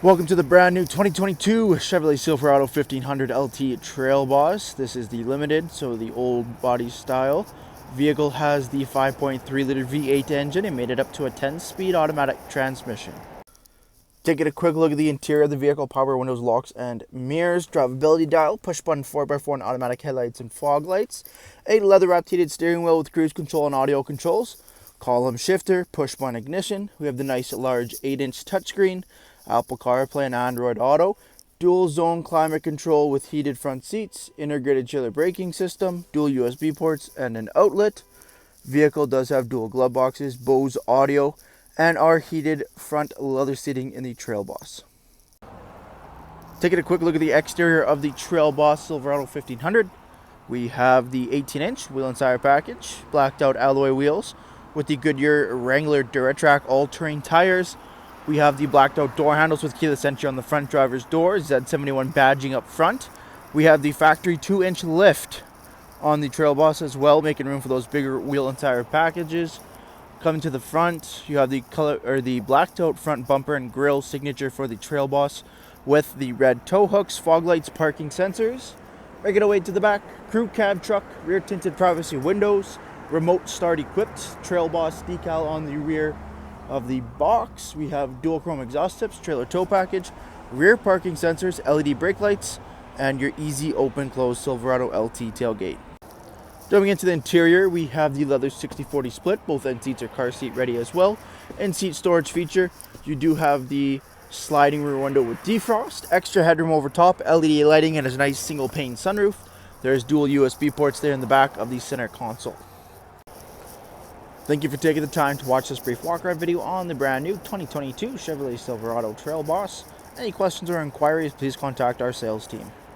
Welcome to the brand new 2022 Chevrolet Silverado 1500 LT Trail Boss. This is the limited, so the old body style. Vehicle has the 5.3 liter V8 engine and made it up to a 10-speed automatic transmission. Taking a quick look at the interior of the vehicle: power windows, locks and mirrors, drivability dial, push button 4x4 and automatic headlights and fog lights, a leather wrapped heated steering wheel with cruise control and audio controls, column shifter, push button ignition. We have the nice large 8-inch touchscreen, Apple CarPlay and Android Auto, dual zone climate control with heated front seats, integrated chiller braking system, dual USB ports and an outlet. Vehicle does have dual glove boxes, Bose audio, and our heated front leather seating in the Trail Boss. Taking a quick look at the exterior of the Trail Boss Silverado 1500. We have the 18-inch wheel and tire package, blacked out alloy wheels with the Goodyear Wrangler Duratrac all-terrain tires. We have the blacked out door handles with keyless entry on the front driver's door, Z71 badging up front. We have the factory 2-inch lift on the Trail Boss as well, making room for those bigger wheel and tire packages. Coming to the front, you have the blacked out front bumper and grille signature for the Trail Boss with the red tow hooks, fog lights, parking sensors. Making our way to the back, crew cab truck, rear tinted privacy windows, remote start equipped, Trail Boss decal on the rear of the box. We have dual chrome exhaust tips, trailer tow package, rear parking sensors, LED brake lights, and your easy open close Silverado LT tailgate. Jumping into the interior, we have the leather 60/40 split. Both end seats are car seat ready as well. And seat storage feature, you do have the sliding rear window with defrost, extra headroom over top, LED lighting, and a nice single pane sunroof. There's dual USB ports there in the back of the center console. Thank you for taking the time to watch this brief walk around video on the brand new 2022 Chevrolet Silverado Trail Boss. Any questions or inquiries, please contact our sales team.